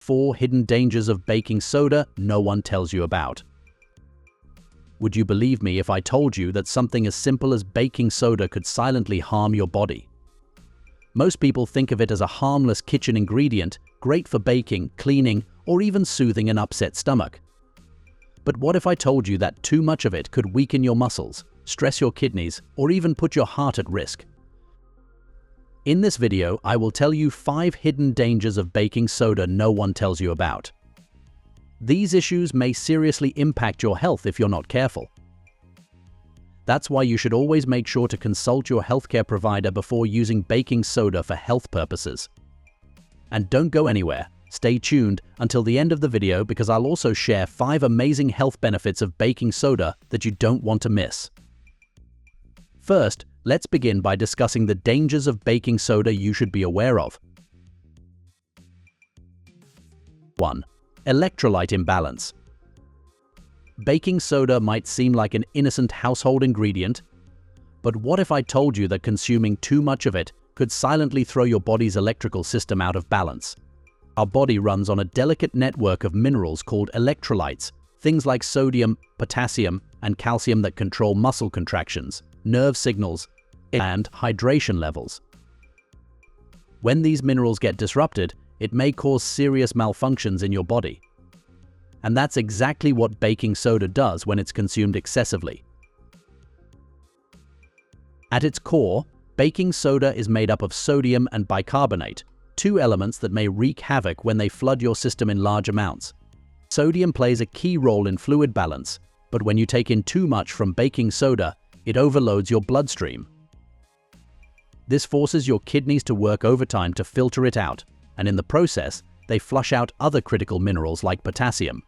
4 hidden dangers of baking soda no one tells you about. Would you believe me if I told you that something as simple as baking soda could silently harm your body? Most people think of it as a harmless kitchen ingredient, great for baking, cleaning, or even soothing an upset stomach. But what if I told you that too much of it could weaken your muscles, stress your kidneys, or even put your heart at risk? In this video, I will tell you 5 hidden dangers of baking soda no one tells you about. These issues may seriously impact your health if you're not careful. That's why you should always make sure to consult your healthcare provider before using baking soda for health purposes. And don't go anywhere. Stay tuned until the end of the video because I'll also share 5 amazing health benefits of baking soda that you don't want to miss. First, let's begin by discussing the dangers of baking soda you should be aware of. 1. Electrolyte imbalance. Baking soda might seem like an innocent household ingredient, but what if I told you that consuming too much of it could silently throw your body's electrical system out of balance? Our body runs on a delicate network of minerals called electrolytes, things like sodium, potassium, and calcium that control muscle contractions, nerve signals, and hydration levels. When these minerals get disrupted, it may cause serious malfunctions in your body. And that's exactly what baking soda does when it's consumed excessively. At its core, baking soda is made up of sodium and bicarbonate, 2 elements that may wreak havoc when they flood your system in large amounts. Sodium plays a key role in fluid balance, but when you take in too much from baking soda, it overloads your bloodstream. This forces your kidneys to work overtime to filter it out, and in the process, they flush out other critical minerals like potassium.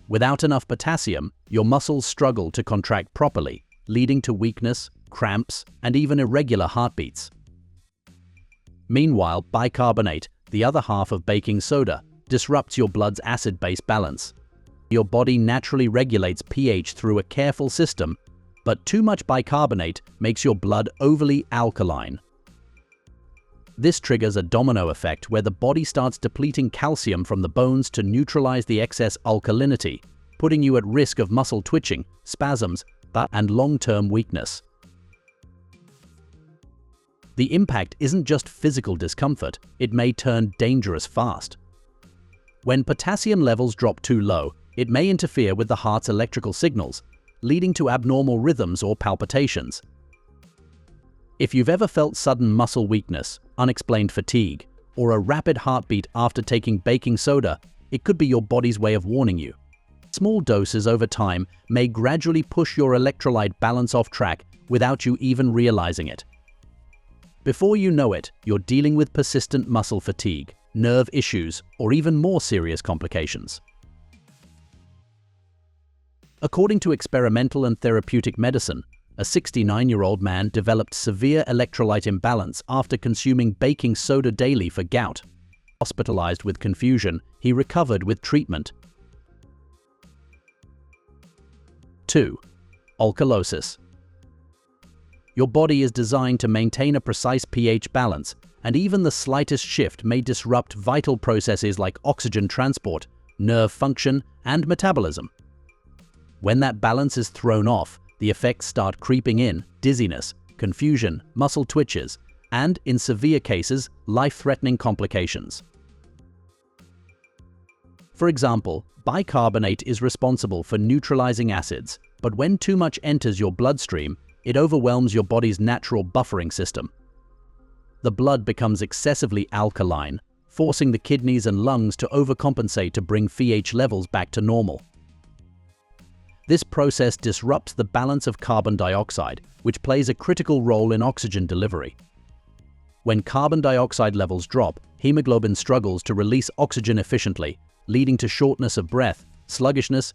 Without enough potassium, your muscles struggle to contract properly, leading to weakness, cramps, and even irregular heartbeats. Meanwhile, bicarbonate, the other half of baking soda, disrupts your blood's acid-base balance. Your body naturally regulates pH through a careful system, but too much bicarbonate makes your blood overly alkaline. This triggers a domino effect where the body starts depleting calcium from the bones to neutralize the excess alkalinity, putting you at risk of muscle twitching, spasms, and long-term weakness. The impact isn't just physical discomfort, it may turn dangerous fast. When potassium levels drop too low, it may interfere with the heart's electrical signals, leading to abnormal rhythms or palpitations. If you've ever felt sudden muscle weakness, unexplained fatigue, or a rapid heartbeat after taking baking soda, it could be your body's way of warning you. Small doses over time may gradually push your electrolyte balance off track without you even realizing it. Before you know it, you're dealing with persistent muscle fatigue, nerve issues, or even more serious complications. According to experimental and therapeutic medicine, a 69-year-old man developed severe electrolyte imbalance after consuming baking soda daily for gout. Hospitalized with confusion, he recovered with treatment. 2. Alkalosis. Your body is designed to maintain a precise pH balance, and even the slightest shift may disrupt vital processes like oxygen transport, nerve function, and metabolism. When that balance is thrown off, the effects start creeping in: dizziness, confusion, muscle twitches, and, in severe cases, life-threatening complications. For example, bicarbonate is responsible for neutralizing acids, but when too much enters your bloodstream, it overwhelms your body's natural buffering system. The blood becomes excessively alkaline, forcing the kidneys and lungs to overcompensate to bring pH levels back to normal. This process disrupts the balance of carbon dioxide, which plays a critical role in oxygen delivery. When carbon dioxide levels drop, hemoglobin struggles to release oxygen efficiently, leading to shortness of breath, sluggishness,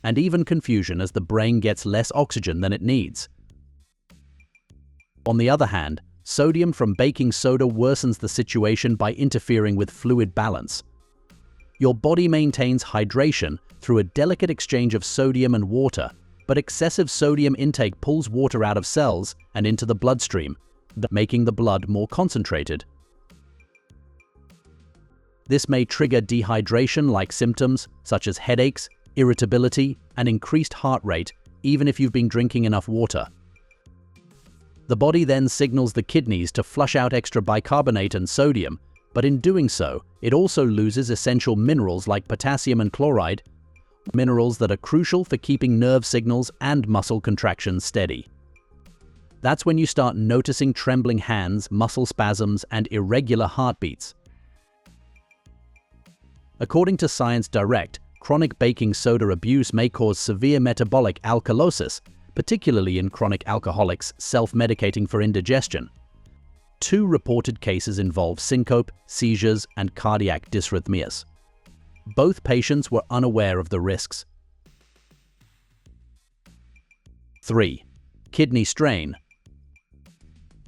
and even confusion as the brain gets less oxygen than it needs. On the other hand, sodium from baking soda worsens the situation by interfering with fluid balance. Your body maintains hydration through a delicate exchange of sodium and water, but excessive sodium intake pulls water out of cells and into the bloodstream, making the blood more concentrated. This may trigger dehydration-like symptoms such as headaches, irritability, and increased heart rate, even if you've been drinking enough water. The body then signals the kidneys to flush out extra bicarbonate and sodium, but in doing so, it also loses essential minerals like potassium and chloride, minerals that are crucial for keeping nerve signals and muscle contractions steady. That's when you start noticing trembling hands, muscle spasms, and irregular heartbeats. According to Science Direct, chronic baking soda abuse may cause severe metabolic alkalosis, particularly in chronic alcoholics self-medicating for indigestion. 2 reported cases involve syncope, seizures, and cardiac dysrhythmias. Both patients were unaware of the risks. 3. Kidney strain.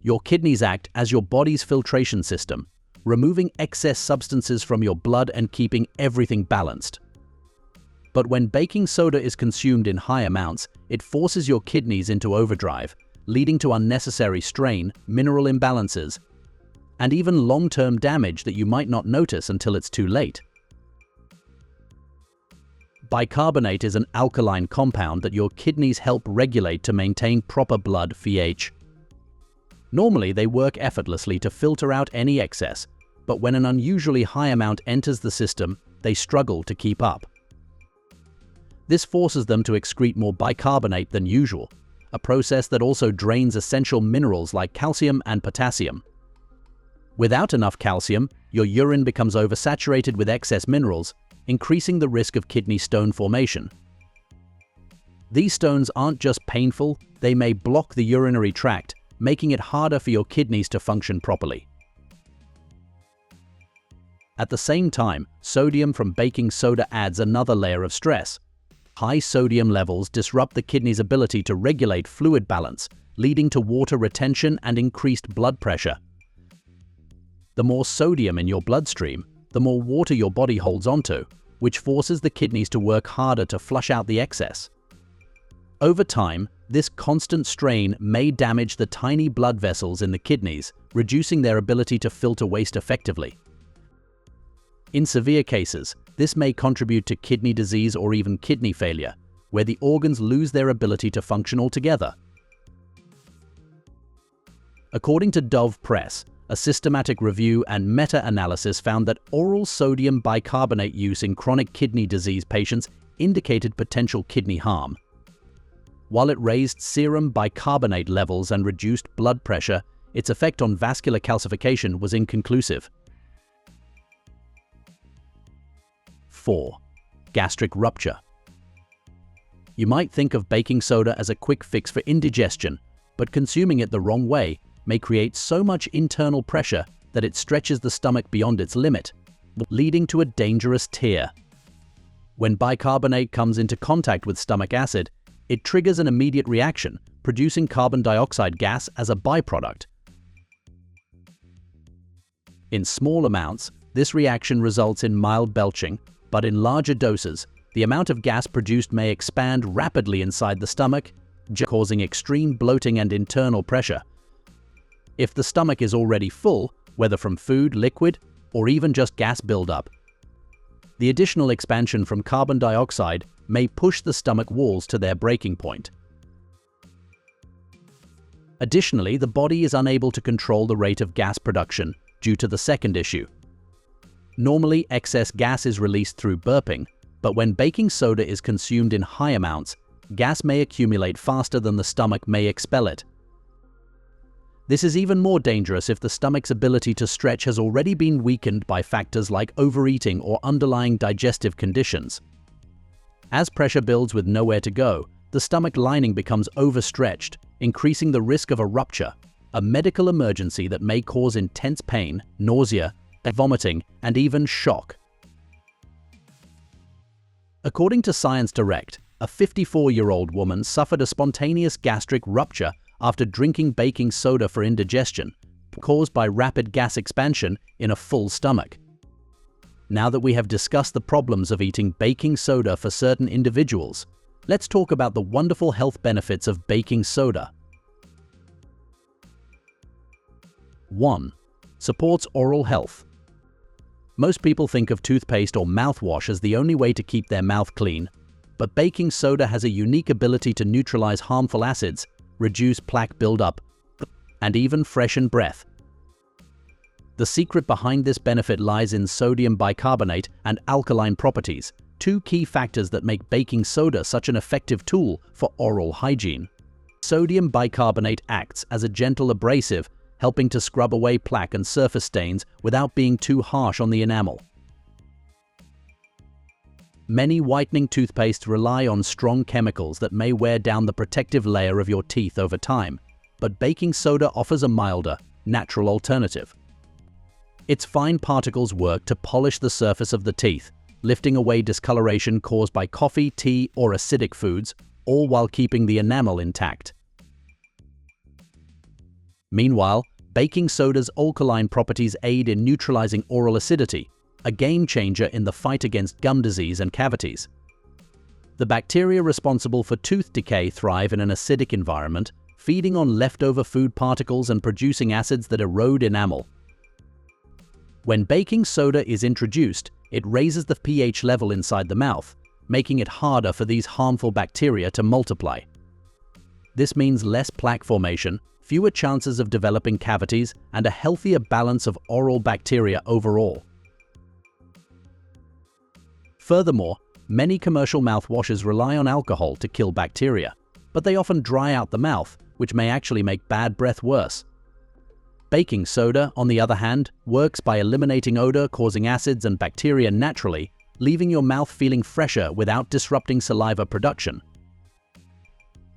Your kidneys act as your body's filtration system, removing excess substances from your blood and keeping everything balanced. But when baking soda is consumed in high amounts, it forces your kidneys into overdrive, leading to unnecessary strain, mineral imbalances, and even long-term damage that you might not notice until it's too late. Bicarbonate is an alkaline compound that your kidneys help regulate to maintain proper blood pH. Normally, they work effortlessly to filter out any excess, but when an unusually high amount enters the system, they struggle to keep up. This forces them to excrete more bicarbonate than usual, a process that also drains essential minerals like calcium and potassium. Without enough calcium, your urine becomes oversaturated with excess minerals, increasing the risk of kidney stone formation. These stones aren't just painful, they may block the urinary tract, making it harder for your kidneys to function properly. At the same time, sodium from baking soda adds another layer of stress. High sodium levels disrupt the kidney's ability to regulate fluid balance, leading to water retention and increased blood pressure. The more sodium in your bloodstream, the more water your body holds onto, which forces the kidneys to work harder to flush out the excess. Over time, this constant strain may damage the tiny blood vessels in the kidneys, reducing their ability to filter waste effectively. In severe cases, this may contribute to kidney disease or even kidney failure, where the organs lose their ability to function altogether. According to Dove Press, a systematic review and meta-analysis found that oral sodium bicarbonate use in chronic kidney disease patients indicated potential kidney harm. While it raised serum bicarbonate levels and reduced blood pressure, its effect on vascular calcification was inconclusive. 4. Gastric rupture. You might think of baking soda as a quick fix for indigestion, but consuming it the wrong way may create so much internal pressure that it stretches the stomach beyond its limit, leading to a dangerous tear. When bicarbonate comes into contact with stomach acid, it triggers an immediate reaction, producing carbon dioxide gas as a byproduct. In small amounts, this reaction results in mild belching, but in larger doses, the amount of gas produced may expand rapidly inside the stomach, causing extreme bloating and internal pressure. If the stomach is already full, whether from food, liquid, or even just gas buildup, the additional expansion from carbon dioxide may push the stomach walls to their breaking point. Additionally, the body is unable to control the rate of gas production due to the second issue. Normally, excess gas is released through burping, but when baking soda is consumed in high amounts, gas may accumulate faster than the stomach may expel it. This is even more dangerous if the stomach's ability to stretch has already been weakened by factors like overeating or underlying digestive conditions. As pressure builds with nowhere to go, the stomach lining becomes overstretched, increasing the risk of a rupture, a medical emergency that may cause intense pain, nausea, vomiting, and even shock. According to Science Direct, a 54-year-old woman suffered a spontaneous gastric rupture after drinking baking soda for indigestion, caused by rapid gas expansion in a full stomach. Now that we have discussed the problems of eating baking soda for certain individuals, let's talk about the wonderful health benefits of baking soda. 1. Supports oral health. Most people think of toothpaste or mouthwash as the only way to keep their mouth clean, but baking soda has a unique ability to neutralize harmful acids, reduce plaque buildup, and even freshen breath. The secret behind this benefit lies in sodium bicarbonate and alkaline properties, two key factors that make baking soda such an effective tool for oral hygiene. Sodium bicarbonate acts as a gentle abrasive, helping to scrub away plaque and surface stains without being too harsh on the enamel. Many whitening toothpastes rely on strong chemicals that may wear down the protective layer of your teeth over time, but baking soda offers a milder, natural alternative. Its fine particles work to polish the surface of the teeth, lifting away discoloration caused by coffee, tea, or acidic foods, all while keeping the enamel intact. Meanwhile, baking soda's alkaline properties aid in neutralizing oral acidity, a game-changer in the fight against gum disease and cavities. The bacteria responsible for tooth decay thrive in an acidic environment, feeding on leftover food particles and producing acids that erode enamel. When baking soda is introduced, it raises the pH level inside the mouth, making it harder for these harmful bacteria to multiply. This means less plaque formation, fewer chances of developing cavities, and a healthier balance of oral bacteria overall. Furthermore, many commercial mouthwashes rely on alcohol to kill bacteria, but they often dry out the mouth, which may actually make bad breath worse. Baking soda, on the other hand, works by eliminating odor causing acids and bacteria naturally, leaving your mouth feeling fresher without disrupting saliva production.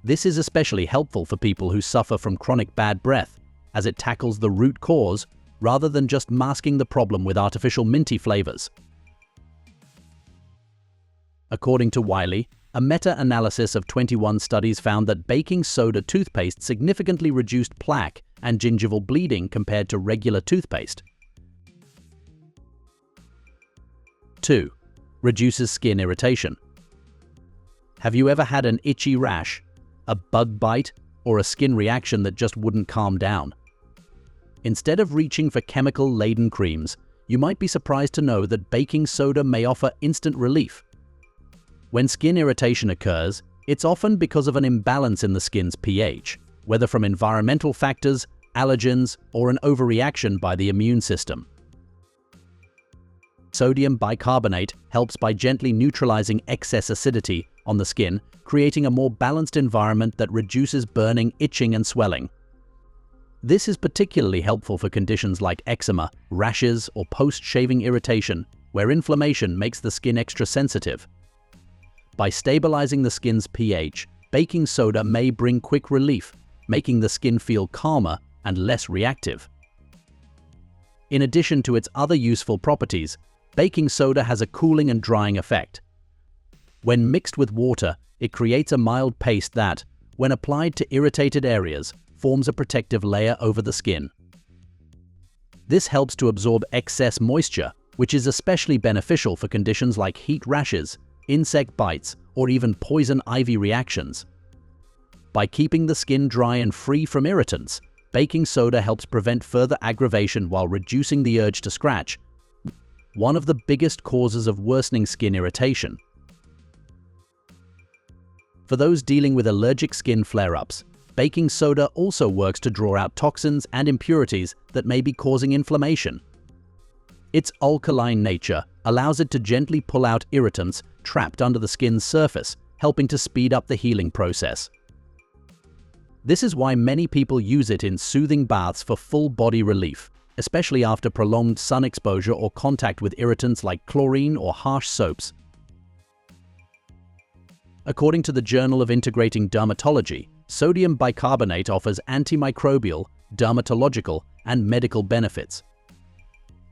This is especially helpful for people who suffer from chronic bad breath, as it tackles the root cause rather than just masking the problem with artificial minty flavors. According to Wiley, a meta-analysis of 21 studies found that baking soda toothpaste significantly reduced plaque and gingival bleeding compared to regular toothpaste. 2. Reduces skin irritation. Have you ever had an itchy rash, a bug bite, or a skin reaction that just wouldn't calm down? Instead of reaching for chemical-laden creams, you might be surprised to know that baking soda may offer instant relief. When skin irritation occurs, it's often because of an imbalance in the skin's pH, whether from environmental factors, allergens, or an overreaction by the immune system. Sodium bicarbonate helps by gently neutralizing excess acidity on the skin, creating a more balanced environment that reduces burning, itching, and swelling. This is particularly helpful for conditions like eczema, rashes, or post-shaving irritation, where inflammation makes the skin extra sensitive. By stabilizing the skin's pH, baking soda may bring quick relief, making the skin feel calmer and less reactive. In addition to its other useful properties, baking soda has a cooling and drying effect. When mixed with water, it creates a mild paste that, when applied to irritated areas, forms a protective layer over the skin. This helps to absorb excess moisture, which is especially beneficial for conditions like heat rashes, insect bites, or even poison ivy reactions. By keeping the skin dry and free from irritants, baking soda helps prevent further aggravation while reducing the urge to scratch, one of the biggest causes of worsening skin irritation. For those dealing with allergic skin flare-ups, baking soda also works to draw out toxins and impurities that may be causing inflammation. Its alkaline nature allows it to gently pull out irritants trapped under the skin's surface, helping to speed up the healing process. This is why many people use it in soothing baths for full body relief, especially after prolonged sun exposure or contact with irritants like chlorine or harsh soaps. According to the Journal of Integrating Dermatology, sodium bicarbonate offers antimicrobial, dermatological, and medical benefits.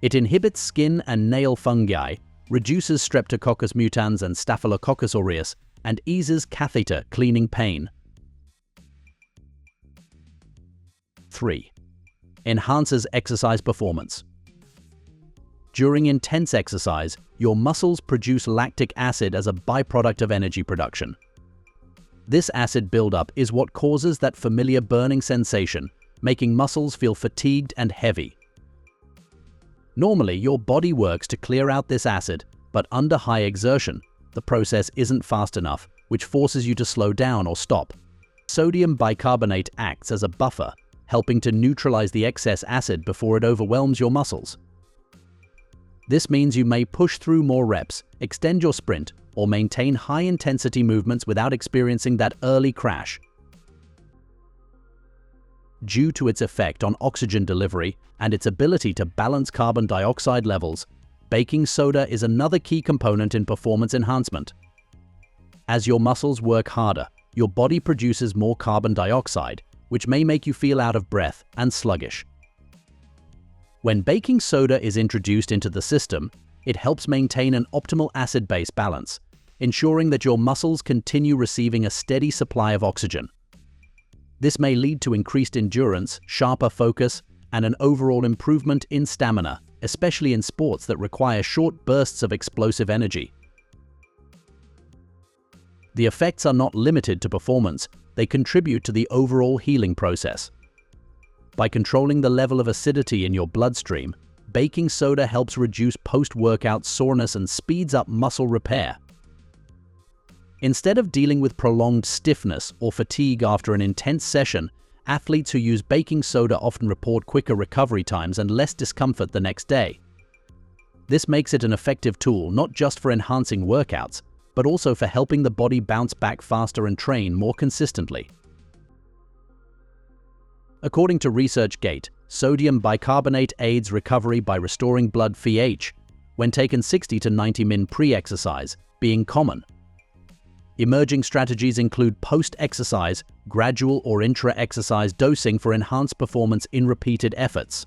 It inhibits skin and nail fungi, reduces Streptococcus mutans and Staphylococcus aureus, and eases catheter cleaning pain. 3. Enhances exercise performance. During intense exercise, your muscles produce lactic acid as a byproduct of energy production. This acid buildup is what causes that familiar burning sensation, making muscles feel fatigued and heavy. Normally, your body works to clear out this acid, but under high exertion, the process isn't fast enough, which forces you to slow down or stop. Sodium bicarbonate acts as a buffer, helping to neutralize the excess acid before it overwhelms your muscles. This means you may push through more reps, extend your sprint, or maintain high-intensity movements without experiencing that early crash. Due to its effect on oxygen delivery and its ability to balance carbon dioxide levels, baking soda is another key component in performance enhancement. As your muscles work harder, your body produces more carbon dioxide, which may make you feel out of breath and sluggish. When baking soda is introduced into the system, it helps maintain an optimal acid-base balance, ensuring that your muscles continue receiving a steady supply of oxygen. This may lead to increased endurance, sharper focus, and an overall improvement in stamina, especially in sports that require short bursts of explosive energy. The effects are not limited to performance, they contribute to the overall healing process. By controlling the level of acidity in your bloodstream, baking soda helps reduce post-workout soreness and speeds up muscle repair. Instead of dealing with prolonged stiffness or fatigue after an intense session, athletes who use baking soda often report quicker recovery times and less discomfort the next day. This makes it an effective tool not just for enhancing workouts, but also for helping the body bounce back faster and train more consistently. According to ResearchGate, sodium bicarbonate aids recovery by restoring blood pH, when taken 60 to 90 min pre-exercise, being common. Emerging strategies include post-exercise, gradual or intra-exercise dosing for enhanced performance in repeated efforts.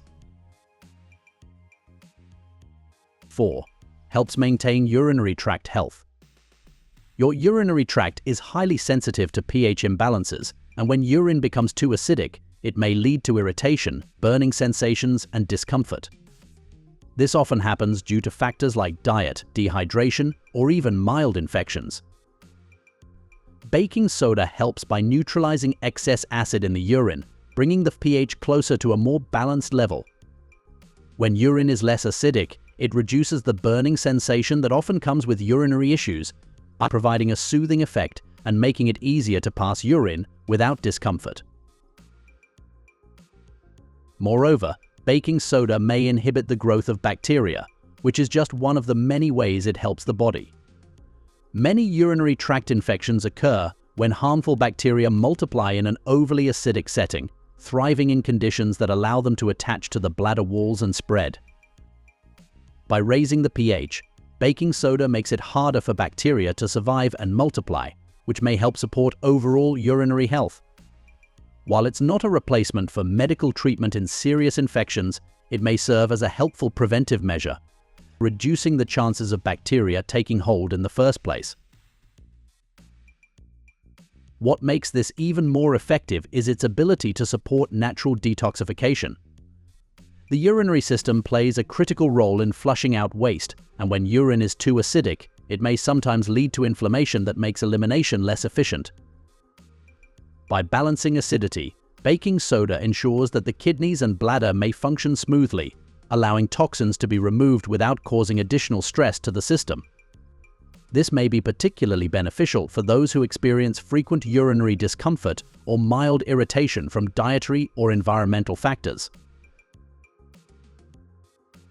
4. Helps maintain urinary tract health. Your urinary tract is highly sensitive to pH imbalances, and when urine becomes too acidic, it may lead to irritation, burning sensations, and discomfort. This often happens due to factors like diet, dehydration, or even mild infections. Baking soda helps by neutralizing excess acid in the urine, bringing the pH closer to a more balanced level. When urine is less acidic, it reduces the burning sensation that often comes with urinary issues, providing a soothing effect and making it easier to pass urine without discomfort. Moreover, baking soda may inhibit the growth of bacteria, which is just one of the many ways it helps the body. Many urinary tract infections occur when harmful bacteria multiply in an overly acidic setting, thriving in conditions that allow them to attach to the bladder walls and spread. By raising the pH, baking soda makes it harder for bacteria to survive and multiply, which may help support overall urinary health. While it's not a replacement for medical treatment in serious infections, it may serve as a helpful preventive measure, reducing the chances of bacteria taking hold in the first place. What makes this even more effective is its ability to support natural detoxification. The urinary system plays a critical role in flushing out waste, and when urine is too acidic, it may sometimes lead to inflammation that makes elimination less efficient. By balancing acidity, baking soda ensures that the kidneys and bladder may function smoothly, allowing toxins to be removed without causing additional stress to the system. This may be particularly beneficial for those who experience frequent urinary discomfort or mild irritation from dietary or environmental factors.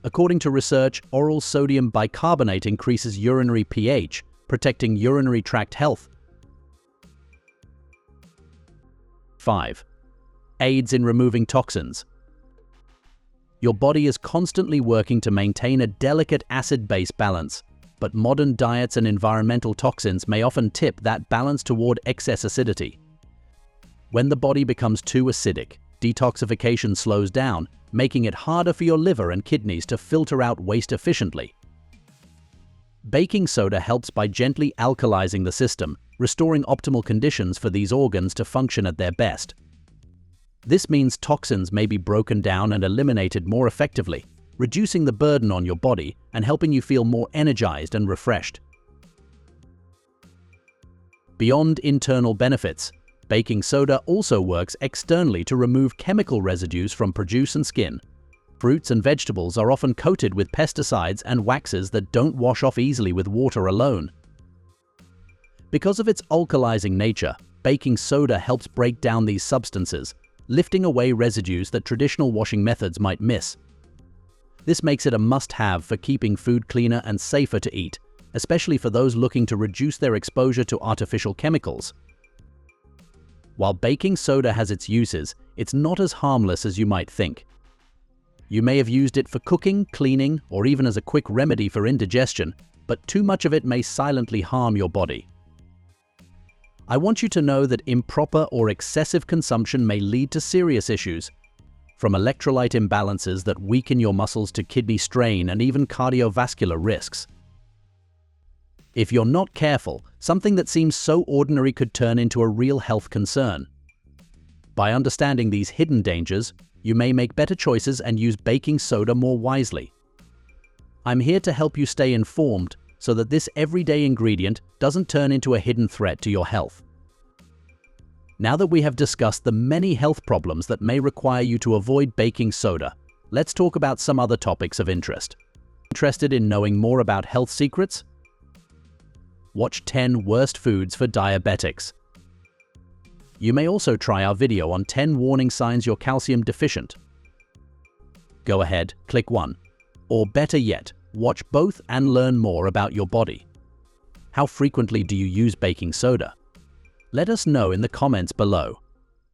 According to research, oral sodium bicarbonate increases urinary pH, protecting urinary tract health. 5. Aids in removing toxins. Your body is constantly working to maintain a delicate acid-base balance, but modern diets and environmental toxins may often tip that balance toward excess acidity. When the body becomes too acidic, detoxification slows down, making it harder for your liver and kidneys to filter out waste efficiently. Baking soda helps by gently alkalizing the system, restoring optimal conditions for these organs to function at their best. This means toxins may be broken down and eliminated more effectively, reducing the burden on your body and helping you feel more energized and refreshed. Beyond internal benefits, baking soda also works externally to remove chemical residues from produce and skin. Fruits and vegetables are often coated with pesticides and waxes that don't wash off easily with water alone. Because of its alkalizing nature, baking soda helps break down these substances, lifting away residues that traditional washing methods might miss. This makes it a must-have for keeping food cleaner and safer to eat, especially for those looking to reduce their exposure to artificial chemicals. While baking soda has its uses, it's not as harmless as you might think. You may have used it for cooking, cleaning, or even as a quick remedy for indigestion, but too much of it may silently harm your body. I want you to know that improper or excessive consumption may lead to serious issues, from electrolyte imbalances that weaken your muscles to kidney strain and even cardiovascular risks. If you're not careful, something that seems so ordinary could turn into a real health concern. By understanding these hidden dangers, you may make better choices and use baking soda more wisely. I'm here to help you stay informed so that this everyday ingredient doesn't turn into a hidden threat to your health. Now that we have discussed the many health problems that may require you to avoid baking soda, let's talk about some other topics of interest. Interested in knowing more about health secrets? Watch 10 Worst Foods for Diabetics. You may also try our video on 10 warning signs you're calcium deficient. Go ahead, click one. Or better yet, watch both and learn more about your body. How frequently do you use baking soda? Let us know in the comments below.